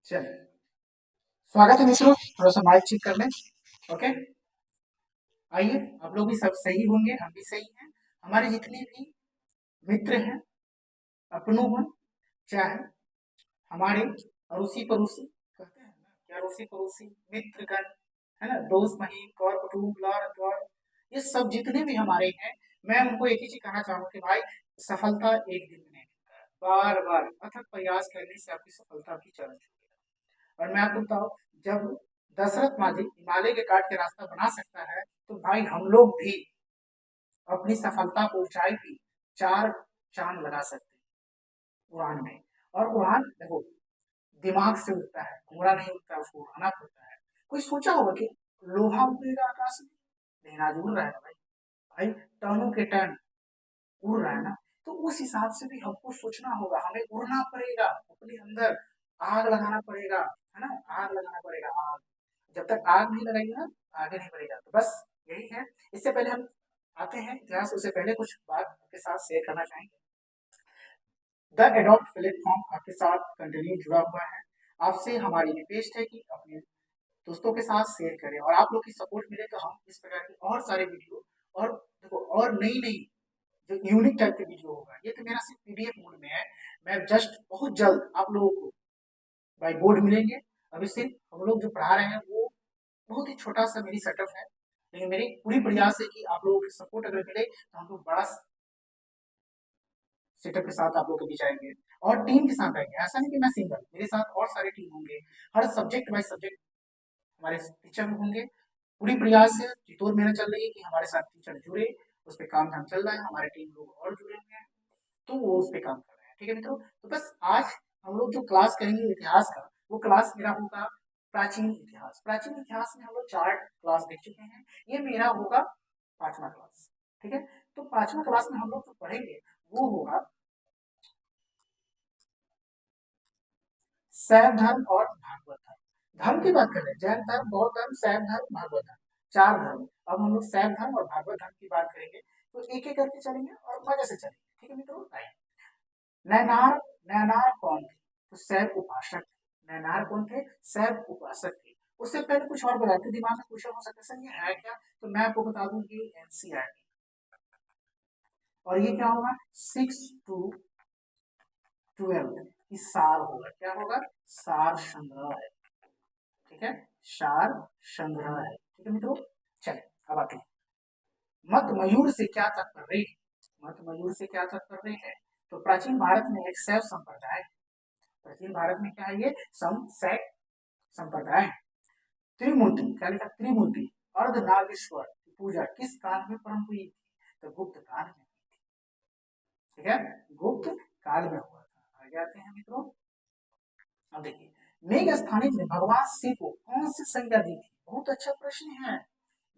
चलिए, स्वागत है मित्रों। थोड़ा सा माइक चेक कर लें। ओके, आइए, आप लोग भी सब सही होंगे, हम भी सही हैं। हमारे जितने भी मित्र हैं, अपनों हैं, चाहे हमारे अड़ोसी पड़ोसी कहते हैं ना, कि अड़ोसी पड़ोसी मित्रगण, है ना, दोस्त महीम कौर कुटुम्ब लार द्वार, ये सब जितने भी हमारे हैं, मैं उनको एक ही चीज कहना चाहूंगा कि भाई, सफलता एक दिन में नहीं मिलता है, बार बार अथक प्रयास करने से आपकी सफलता की चरण छूटेगी। और मैं आपको बताऊं, जब दशरथ माजी हिमालय के काट के रास्ता बना सकता है, तो भाई हम लोग भी अपनी सफलता को ऊंचाई की चार चांद लगा सकते हैं उड़ान में। और उड़ान देखो, दिमाग से उड़ता है, घोड़ा नहीं उड़ता, उसको उड़ाना पड़ता है। कोई सोचा होगा कि लोहा उड़ेगा आकाश में? लेकिन आज उड़ रहा है ना भाई। भाई, टनों के टन उड़ रहा है ना। तो उस हिसाब से भी हमको सोचना होगा, हमें उड़ना पड़ेगा, अपने अंदर आग लगाना पड़ेगा, है ना, आग लगाना पड़ेगा। आग, जब तक आग नहीं लगाएगी ना, आगे नहीं बढ़ेगा। तो बस यही है। इससे पहले हम आते हैं इतिहास, उससे पहले कुछ बात आपके साथ शेयर करना चाहेंगे। द एडॉप्ट प्लेटफॉर्म आपके साथ कंटिन्यू जुड़ा हुआ है। आपसे हमारी रिक्वेस्ट है कि अपने दोस्तों के साथ शेयर करें, और आप लोग की सपोर्ट मिले तो हम इस प्रकार की और सारे वीडियो, और देखो, और नई नई जो यूनिक टाइप के वीडियो होगा। ये तो मेरा सिर्फ पीडीएफ मोड में है। मैं जस्ट बहुत जल्द आप लोगों को बाई बोर्ड मिलेंगे। अभी सिर्फ हम लोग जो पढ़ा रहे हैं वो बहुत ही छोटा सा मेरी सेटअप है, लेकिन मेरी पूरी प्रयास है कि आप लोगों की सपोर्ट अगर मिले तो हम लोग बड़ा सेटअप के साथ आप लोग के बीच आएंगे, और टीम के साथ आएंगे। ऐसा नहीं कि मैं सिंगल, मेरे साथ और सारे टीम होंगे। हर सब्जेक्ट बाय सब्जेक्ट हमारे टीचर होंगे। पूरी प्रयास है, जितोर मेहनत चल रही है कि हमारे साथ टीचर जुड़े, उस पर काम धाम चल रहा है। हमारे टीम लोग और जुड़े हुए हैं, तो वो उस पर काम कर रहे हैं। ठीक है मित्रों, तो बस आज हम लोग जो क्लास करेंगे इतिहास का, वो क्लास मेरा होगा प्राचीन इतिहास। प्राचीन इतिहास में हम लोग 4 क्लास देख चुके हैं, ये मेरा होगा 5वां क्लास। ठीक है, तो 5वां क्लास में हम लोग जो पढ़ेंगे वो होगा शैव धर्म और भागवत धर्म। धर्म की बात कर रहे हैं, जैन धर्म, बौद्ध धर्म, शैव धर्म, भागवत धर्म, 4 धर्म। अब हम लोग शैव धर्म और भागवत धर्म की बात करेंगे, तो एक एक करके चलेंगे और मजे से चलेंगे। ठीक है मित्रों, नैनार, नैनार कौन थे? तो शैव उपासक थे। नैनार कौन थे? शैव उपासक थे। उससे पहले कुछ और बताते, दिमाग में क्वेश्चन हो सकता है सर ये है क्या, तो मैं आपको बता दूं कि एनसीईआरटी। और ये क्या होगा? 6 to 12 की सार होगा। क्या होगा? सार संग्रह है। ठीक है, सार संग्रह है। ठीक है मित्रों, चलिए अब आते हैं मत मयूर से क्या तात्पर्य है। मत मयूर से क्या तात्पर्य है? तो प्राचीन भारत में एक शैव संप्रदाय, प्राचीन भारत में क्या है? ये शैव संप्रदाय है। त्रिमूर्ति, क्या लिखा? त्रिमूर्ति अर्धनागेश्वर की पूजा किस काल में प्रारंभ हुई थी? तो गुप्त काल में। ठीक है, गुप्त काल में हुआ था। आगे आते हैं मित्रों। अब देखिए, मेघ स्थानिक ने भगवान शिव को कौन सी संज्ञा दी थी? बहुत अच्छा प्रश्न है।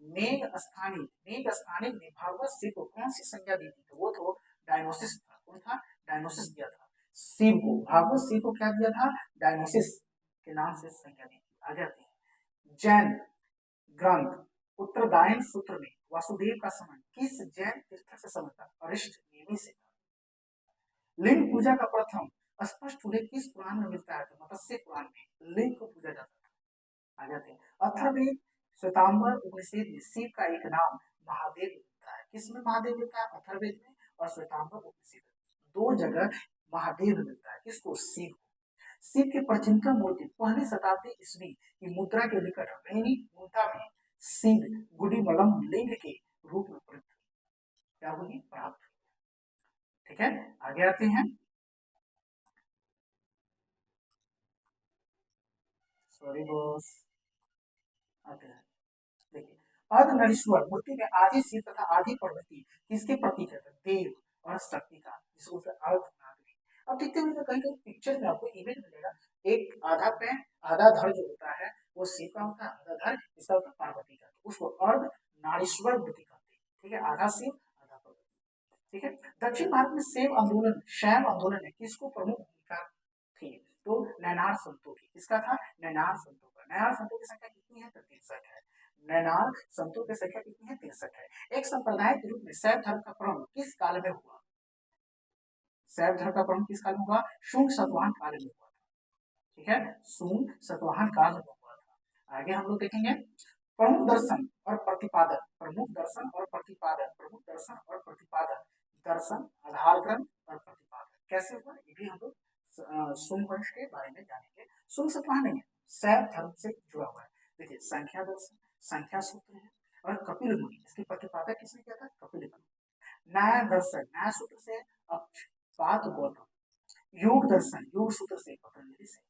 मेघ स्थानिक ने भगवत शिव को कौन सी संज्ञा दी थी? तो वो तो डायनोसिस था। कौन था? डायनोसिस दिया था शिव को। भागवत शिव को क्या दिया था? डायनोसिस के नाम से संज्ञा दी थी। आगे आते हैं जैन ग्रंथ उत्तरदायन सूत्र में वासुदेव का संबंध किस जैन तीर्थ से संबंध था? अरिष्ट नेमि से। लिंग पूजा का प्रथम स्पष्ट उल्लेख किस पुराण में मिलता है? तो मत्स्य पुराण में लिंग को पूजा जाता था। आ जाते हैं अथर्ववेद श्वेतांबर उपनिषद में शिव का एक नाम महादेव मिलता है। किसमें महादेव मिलता है? अथर्ववेद में और श्वेतांबर उपनिषद, 2 जगह महादेव मिलता है। किसको? शिव को। शिव की प्राचीनतम मूर्ति 1ली शताब्दी ईस्वी की मुद्रा के निकट रेनी मूर्ता में शिव गुडीमलम लिंग के रूप में क्या होगी? प्राप्त। ठीक है, आगे आते हैं। सॉरी बॉस, आते हैं। देखिए, अर्धनरीश्वर मूर्ति में आदि शिव तथा आदि पार्वती किसके प्रतीक है? तो देव और शक्ति का, जिसको अर्धनागरी। अब देखते हैं कहीं कहीं पिक्चर में आपको इमेज मिलेगा, एक आधा पैर आधा धड़ जो होता है वो शिव का होता है, आधा धड़ इसका होता है पार्वती का, तो उसको अर्ध नारीश्वर मूर्ति कहते हैं। ठीक है, आधा शिव आधा पार्वती। ठीक है, दक्षिण भारत में शैव आंदोलन में किसको प्रमुख भूमिका थी? तो नैनार संतों की। किसका था? नैनार संतों का। नैनार संतों की संख्या कितनी है? तो 63 है। नैनार संतों की संख्या कितनी है? 63 है। एक संप्रदाय के रूप में शैव धर्म का प्रारंभ किस काल में हुआ? शैव धर्म का प्रारंभ किस काल में हुआ? शुंग सातवाहन काल में हुआ। ठीक है, सुंग सतवाहन काल में हुआ था। आगे हम लोग देखेंगे प्रमुख दर्शन और प्रतिपादन, प्रमुख दर्शन और प्रतिपादन, प्रमुख दर्शन और प्रतिपादन, दर्शन, आधार ग्रंथ और प्रतिपादन कैसे हुआ, ये भी हम लोग सुंग वंश के बारे में जानेंगे। सुंग सतवाहन नहीं है, शैव धर्म से जुड़ा हुआ है। देखिए संख्या दर्शन, संख्या सूत्र है, और कपिल मुनि, इसके प्रतिपादक किसने किया था, कपिल मुनि। न्याय दर्शन, न्याय सूत्र से अक्षपाद गौतम, योग दर्शन, योग सूत्र से पतंजलि से।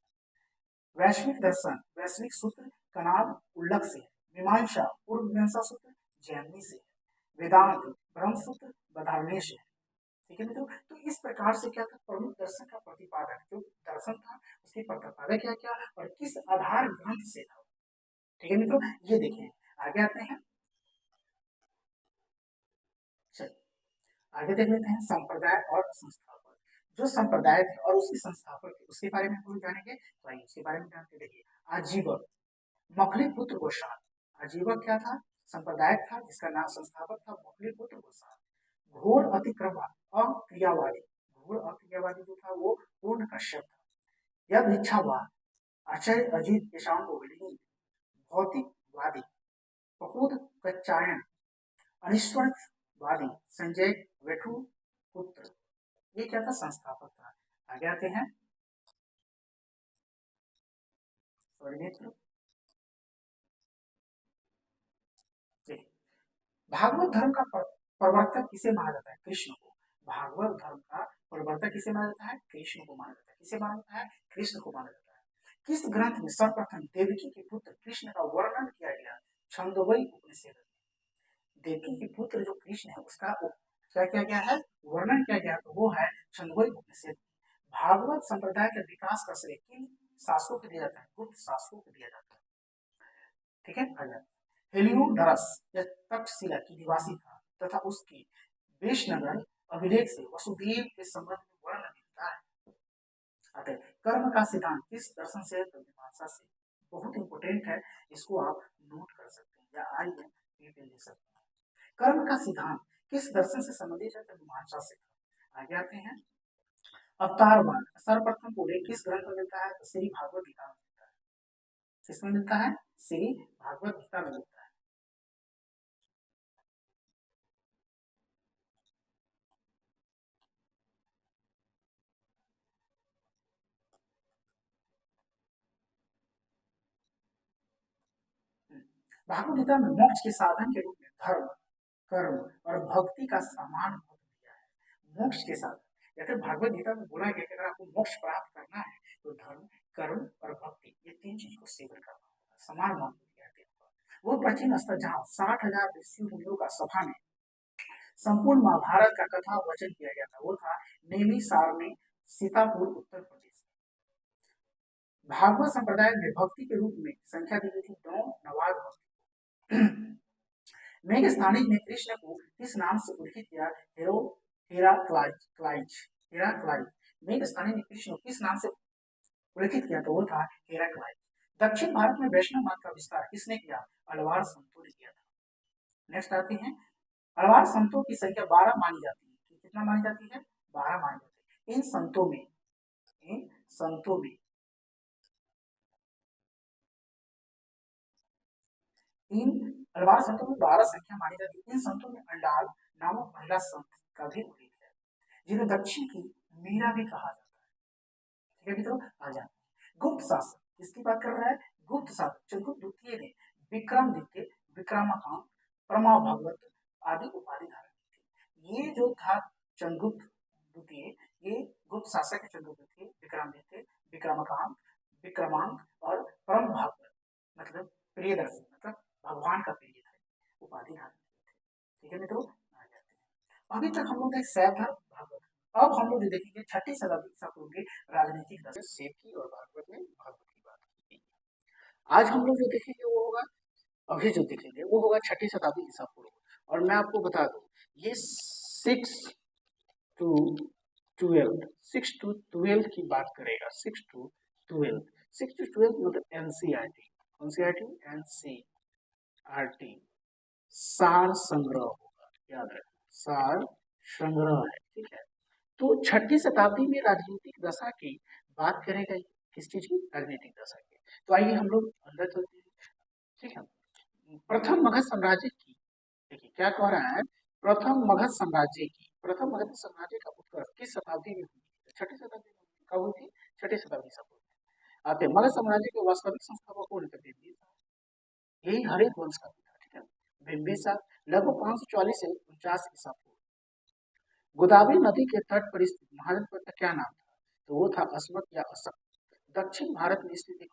वैश्विक दर्शन, वैश्विक सूत्र कनाद उल्लक से। मीमांसा, पूर्व मीमांसा सूत्र जैमिनी से। वेदांत, ब्रह्म सूत्र बदारण्य से। ठीक है मित्रों, तो इस प्रकार से क्या था, प्रमुख दर्शन का प्रतिपादक जो दर्शन था उसके प्रतिपादक क्या क्या और किस आधार ग्रंथ से था। ठीक है मित्रों, ये देखिए आगे आते हैं, आगे देख लेते हैं संप्रदाय और संस्थापक। जो संप्रदाय थे और उसके संस्थापक थे उसके बारे में हम लोग जानेंगे, तो आइए उसके बारे में जानते। देखिए आजीवक, मखली पुत्र गोसाल। आजीवक क्या था, संप्रदाय था जिसका नाम संस्थापक था मखली पुत्र गोसाल। घोर अतिक्रम अक्रियावादी, घोर अक्रियावादी जो था वो पूर्ण कश्यप था। यद इच्छावाद, अचय अजीत ईशान गोविंद। भौतिकवादी प्रकुद कच्चायन, अनिश्वरवादी संजय वेठु पुत्र, ये क्या था, संस्थापक था। आगे आते हैं, भागवत धर्म का प्रवर्तक किसे माना जाता है, कृष्ण को। भागवत धर्म का प्रवर्तक किसे माना जाता है, कृष्ण को माना जाता है। किसे माना जाता है, कृष्ण को माना जाता है। किस ग्रंथ में सर्वप्रथम देवकी के पुत्र कृष्ण का वर्णन किया गया, छंदोबई उपनिषद। देवकी के पुत्र जो कृष्ण है उसका क्या किया गया है, वर्णन किया गया, तो वो है छंदोबई उपनिषद। भागवत संप्रदाय के विकास का श्रेय किन शासकों को दिया जाता है, गुप्त शासकों को दिया जाता है। ठीक है, अगला हेलियोडोरस यह तक्षशिला की निवासी था तथा उसकी वेशनगर अभिलेख से वसुदेव के संबंध में वर्णन मिलता है। अतः कर्म का सिद्धांत किस दर्शन से, तो मीमांसा से। बहुत इंपोर्टेंट है, इसको आप नोट कर सकते हैं या आइए ले सकते हैं। कर्म का सिद्धांत किस दर्शन से संबंधित है, तो मीमांसा से। आगे आते हैं, अवतारवाद सर्वप्रथम उल्लेख किस ग्रंथ में मिलता है, तो श्री भागवत गीता में मिलता है। किसमें मिलता है, श्री भागवत गीता में मिलता है। भागवत गीता में मोक्ष के साधन के रूप में धर्म, कर्म और भक्ति का समान महत्व दिया है। मोक्ष के साधन, अगर भागवत गीता में बोला गया कि अगर आपको मोक्ष प्राप्त करना है तो धर्म, कर्म और भक्ति ये तीन चीज को सेवन करना होगा, समान महत्व दिया गया। वो प्राचीन स्थल जहाँ 60,000 ऋषि मुनियों का सभा में संपूर्ण महाभारत का कथा वचन किया गया था, वो था नेमी सार में सीतापुर उत्तर प्रदेश। भागवत संप्रदाय में भक्ति के रूप में संख्या दी गई थी 9 नवाग भक्ति। मेघ स्थानीय ने कृष्ण को किस नाम से उल्लेखित किया, हेरो हेराक्लाइज, हेराक्लाइज। मेघ स्थानीय ने कृष्ण को किस नाम से उल्लेखित किया, तो वो था हेराक्लाइज। दक्षिण भारत में वैष्णव मत का विस्तार किसने किया, अलवार संतों ने किया था। नेक्स्ट आते हैं, अलवार संतों की संख्या 12 मानी जाती है। कितना मानी जाती है, 12 मानी जाती है। इन संतों में, इन संतों में इन अलवार संतों में 12 संख्या मानी जाती है। इन संतों में अंडाल नामक महिला संत का भी उल्लेख है, जिन्हें दक्षिण की मीरा भी कहा जाता है। ठीक है मित्रों, आ जाते हैं गुप्त शासक, किसकी बात कर रहा है, गुप्त शासक चंद्रगुप्त द्वितीय ने विक्रमादित्य, विक्रमाकांत, प्रमा भगवत आदि उपाधि धारण की थी। ये जो था चंद्रगुप्त द्वितीय, ये गुप्त शासक है। चंद्रगुप्त द्वितीय, विक्रमादित्य, विक्रमाकांत, विक्रमांक और परम भागवत मतलब प्रियदर्शी, मतलब भगवान का प्रिय है, उपाधि धारण किए थे। ठीक है मित्रों, आ जाते हैं। अभी तक हम लोग एक शैव धर्म, भागवत। अब हम लोग जो देखेंगे छठी शताब्दी ईसा पूर्व के राजनीतिक दर्शन, शैव की और भागवत में भागवत की बात की। आज हम लोग जो देखेंगे वो होगा, अभी जो देखेंगे वो होगा छठी शताब्दी ईसा पूर्व। और मैं आपको बता दूं, ये 6 to 12, 6 to 12 की बात करेगा। 6 to 12, 6 to 12 मतलब एनसीईआरटी, एनसीईआरटी, एनसीईआरटी सार संग्रह होगा, याद रखना सार संग्रह है। ठीक है, तो छठी शताब्दी में राजनीतिक दशा की बात करेगा। किस चीज की, राजनीतिक दशा की। तो आइए हम लोग अंदर चलते हैं। ठीक है, प्रथम मगध साम्राज्य की, देखिए क्या कह रहा है, प्रथम मगध साम्राज्य का उत्कर्ष किस शताब्दी में हुई? छठी शताब्दी में हुई। कब हुई थी? छठी शताब्दी से हुई। आते हैं, मगध साम्राज्य के वास्तविक संस्थापक कौन थे? बिंबिसार, यही हरित वंश का पिता। ठीक है, बिंबिसार लगभग 544 से 49 ईसा पूर्व, गोदावरी नदी के तट पर स्थित महाजनपद का क्या नाम था? तो वो था अस्मक या असक। दक्षिण भारत में स्थित एक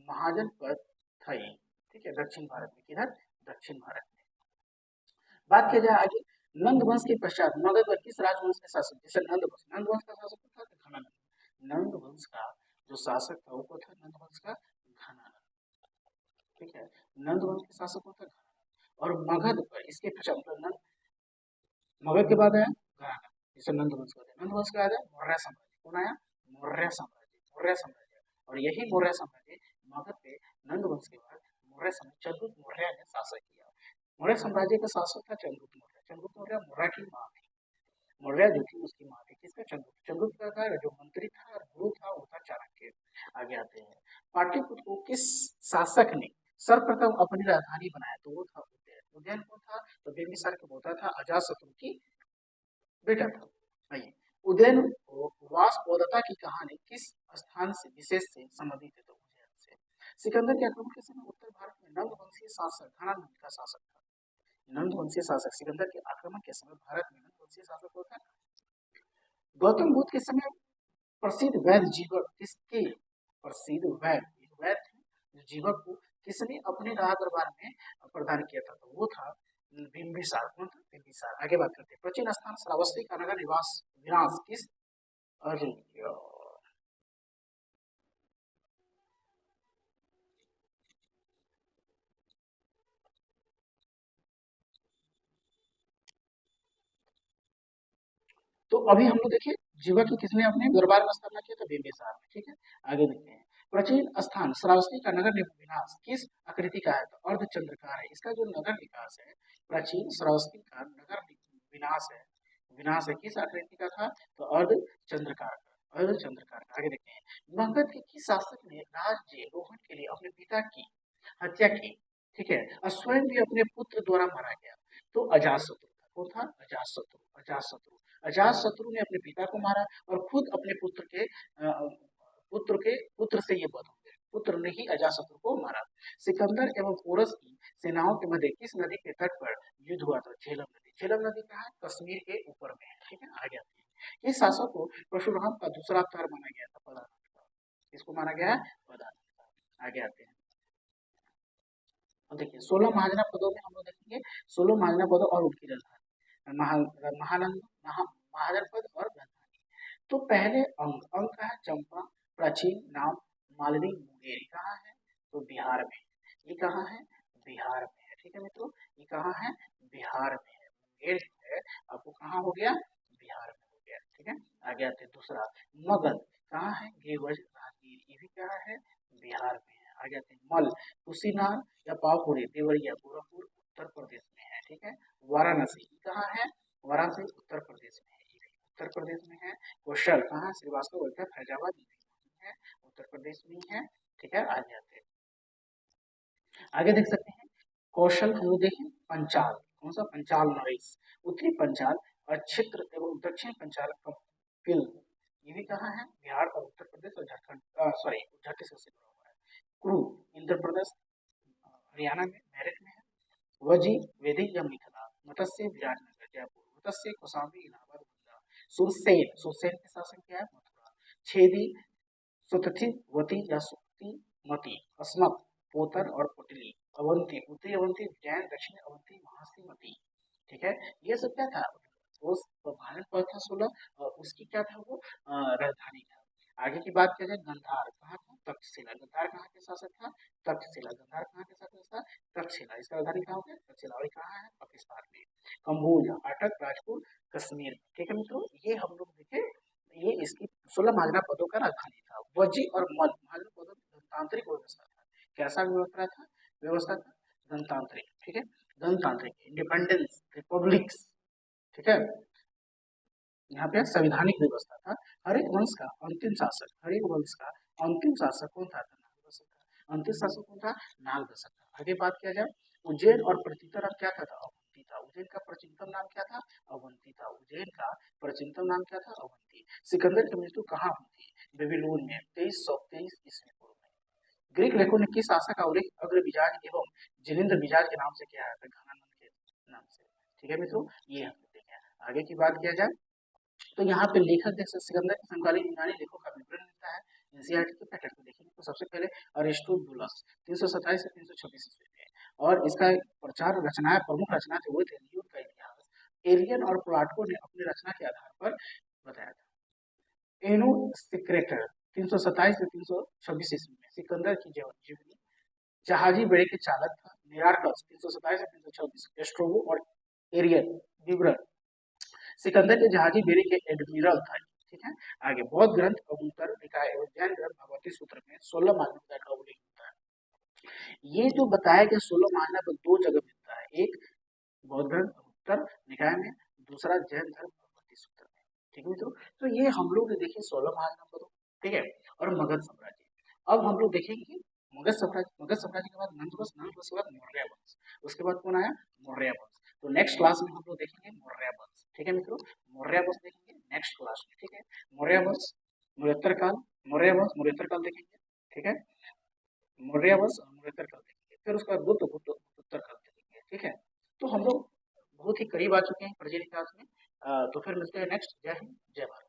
महाजनपद था ये। ठीक है, दक्षिण भारत में, किधर? दक्षिण भारत में। बात किया जाए आगे, नंद वंश के पश्चात मगध पर किस राजवंश के शासक, जैसे नंद वंश का शासक था घनानंद। नंद वंश का जो शासक था वो था नंद वंश का घनानंद। ठीक है, नंद वंश के शासक था घनानंद। और मगध पर इसके पश्चात मतलब नंद, मगध के बाद आया घनानंद, जिसे नंद वंश कहते हैं। नंद वंश के बाद आया मौर्य साम्राज्य। कौन आया? मौर्य साम्राज्य। मौर्य साम्राज्य, और यही मौर्य साम्राज्य मगध पे नंद वंश के बाद मौर्य साम्राज्य चंद्रगुप्त मौर्य ने शासन किया। मौर्य साम्राज्य का शासक था चंद्रगुप्त मौर्य। चंद्रगुप्त मौर्य मौर्य की माँ थी, मौर्य जो थी उसकी माँ थी। किसका? चंद्रगुप्त। चंद्रगुप्त का जो मंत्री था और गुरु था वो था चाणक्य। आगे आते हैं, पाटलिपुत्र को किस शासक ने सर्वप्रथम अपनी राजधानी बनाया? तो वो था उदयन। उदयन कौन था? तो बिंबिसार का पोता था, अजातशत्रु की बेटा था। आइए, उदयन वासपोदता की कहानी किस स्थान से विशेष से संबंधित है? तो उज्जैन से। सिकंदर के आक्रमण के समय उत्तर भारत में नंद वंशीय शासक घनानंद का शासक था। नंद वंशीय शासक, सिकंदर के आक्रमण के समय भारत में नंद वंशीय शासक होता है। गौतम बुद्ध के समय प्रसिद्ध वैद्य जीवक किसके? प्रसिद्ध वैद्य, वैद्य थे जीवक को किसने अपने राज दरबार में प्रदान किया था? तो वो था बिंबिसार। कौन था? बिंबिसार। आगे बात करते हैं, प्राचीन स्थान श्रावस्ती का नगर निवास विनाश किस, अरे यार, तो अभी हम लोग देखिए जीवा की किसने अपने दरबार में स्थापना किया था? बिंबिसार ने। ठीक है, आगे देखते हैं, प्राचीन स्थान श्रावस्ती का नगर विनाश किस आकृति का है? तो अर्धचंद्रकार है। इसका जो नगर विकास है, प्राचीन श्रावस्ती का नगर विनाश है, विनाश है किस आकृति का था? तो अर्धचंद्रकार का, अर्धचंद्रकार का। आगे देखते हैं, मगध के किस शासक ने राज्य रोहन के लिए अपने पिता की हत्या की? ठीक है, और स्वयं भी अपने पुत्र द्वारा मारा गया? तो अजातशत्रु था। कौन था? अजातशत्रु। अजातशत्रु, अजातशत्रु ने अपने पिता को मारा और खुद अपने पुत्र से ये बध हो गए। पुत्र ने ही अजातशत्रु को मारा। सिकंदर एवं पोरस की सेनाओं के मध्य किस नदी के तट पर युद्ध हुआ था? झेलम नदी। झेलम नदी कहाँ है? कश्मीर के ऊपर में है। ठीक है, आगे आते हैं, इस शासक को परशुराम का दूसरा अवतार माना गया था, पदानंद का। इसको माना गया है? पदानंद का। आगे आते हैं, अब देखिए 16 महाजना पदों में हम लोग देखेंगे 16 महाजना पदों और उनकी राजधानी महानंद, महाजनपद और राजधानी। तो पहले अंक, अंक का है चंपा, प्राचीन नाम मालिनी मुंगेरी। कहाँ है? तो बिहार में। ये कहाँ है? बिहार में है। ठीक है मित्रों, ये कहाँ है? बिहार में है। मुंगेर जो है आपको कहाँ हो गया? बिहार में हो गया। ठीक है, आगे आते हैं, दूसरा मगध कहाँ है? गिरिवज राजगीर, ये भी कहाँ है? बिहार में है। आगे आते हैं, मल कुशीनार या पावपुरी देवरिया गोरखपुर उत्तर प्रदेश में है। ठीक है, वाराणसी कहाँ है? वाराणसी उत्तर प्रदेश में है, ये भी उत्तर प्रदेश में है। कौशल कहाँ? श्रीवास्तव अयोध्या फैजाबाद, ये भी है, उत्तर प्रदेश में ही है। ठीक है, आगे आते हैं, आगे देख सकते हैं, कौशल हम लोग देखें, पंचाल, कौन सा? पंचाल नरेश, उत्तरी पंचाल और क्षेत्र एवं दक्षिण पंचाल कपिल, ये भी कहाँ है? बिहार और उत्तर प्रदेश और झारखंड, सॉरी छत्तीसगढ़ से जुड़ा हुआ है। क्रू इंद्र प्रदेश हरियाणा में, मेरठ में है। वजी वेदिक या मिथिला, मत्स्य विराटनगर जयपुर, मत्स्य कौशाम्बी इलाहाबाद गोंडा। सुरसेन, सुरसेन के शासन क्या है? मथुरा। छेदी सुतथी वती या सुक्ति मती, अस्मक पोतर और पुटली। अवंती, उत्तरी अवंती उज्जैन, दक्षिण अवंती महासीमती। ठीक है, ये सब क्या था? उस भारत पर था 16 और उसकी क्या था वो? राजधानी था। आगे की बात किया जाए, गंधार कहाँ था? तक्षशिला। गंधार कहाँ के शासक था? तक्षशिला। गंधार कहाँ के शासक था? तक्षशिला। इसका राजधानी कहाँ हो गया? तक्षशिला। और ये कहाँ है? पाकिस्तान में। कम्बोज, अटक, राजपुर, कश्मीर। ठीक है मित्रों, ये हम लोग देखे, ये इसकी 16 महाजना पदों का राजधानी था। वजी और मल महाजना पदों की गणतांत्रिक व्यवस्था था। कैसा व्यवस्था था? व्यवस्था था गणतांत्रिक। ठीक है, गणतांत्रिक, इंडिपेंडेंस, रिपब्लिक्स। ठीक है, यहाँ पे संवैधानिक व्यवस्था था। हरित वंश का अंतिम शासक, हरित वंश का अंतिम शासक कौन था? नाग दशक था। अंतिम शासक कौन था? नाग दशक था। आगे बात किया जाए, उज्जैन और प्रत्युत्तर अब क्या था? अवंती था। उज्जैन का प्राचीनतम नाम क्या था? अवंती था। उज्जैन का प्राचीनतम नाम क्या था? अवंती। सिकंदर की मृत्यु कहाँ हुई थी? बेबीलोन में 2323 ईस्वी पूर्व में। ग्रीक लेखकों ने किस शासक का उल्लेख अग्रबिजाज एवं जिनेंद्र बिजाज के नाम से किया है? घनानंद के नाम से। ठीक है मित्रों, ये हम देखें। आगे की बात किया जाए तो यहाँ पे लेखक देख सकते, सिकंदर के समकालीन यूनानी लेखों का विवरण मिलता है। एनसीईआरटी के पैकेट में देखेंगे तो सबसे पहले अरिस्टोबुलस 327 से 326 ईस्वी में, और इसका प्रचार रचनाएं, प्रमुख रचना थे वो थे न्यूटन का इतिहास। एरियन और प्लाटो ने अपनी रचना के आधार पर बताया था। एनो सिक्रेटर 327 से 326 ईस्वी में सिकंदर की जीवनी। जहाजी बेड़े के चालक था। निरार्कस 327 से 326। एस्ट्रोबो और एरियन विवरण। सिकंदर के जहाजी बेड़े के एडमिरल था। ठीक है। आगे बौद्ध ग्रंथ अवंतर निकाय एवं जैन ग्रंथ भगवती सूत्र में 16 मान्यता का उल्लेख होता है। ये जो बताया गया 16 मान्यता दो जगह मिलता है, एक बौद्ध ग्रंथ अवंतर निकाय में, दूसरा जैन धर्म भगवती सूत्र में। ठीक है मित्रों, तो ये हम लोग देखिए 16 महानंबर, ठीक है। और मगध साम्राज्य, अब हम लोग देखेंगे मगध साम्राज्य। मगध साम्राज्य के बाद नंद वंश, नंद वंश के बाद मौर्य वंश, उसके बाद कौन आया? मौर्य वंश। तो नेक्स्ट क्लास में हम लोग देखेंगे मौर्य वंश। ठीक है मित्रों, मौर्य वंश देखेंगे नेक्स्ट क्लास में। ठीक है, मौर्य वंश, मौर्योत्तर काल, मौर्य वंश, मौर्योत्तर काल देखेंगे। ठीक है, मौर्य वंश और मौर्योत्तर काल देखेंगे, फिर उसके बाद गुप्त गुप्तोत्तर काल देखेंगे। ठीक है, तो हम लोग बहुत ही करीब आ चुके हैं प्रेजेंट क्लास में। तो फिर मिलते हैं नेक्स्ट। जय हिंद, जय भारत।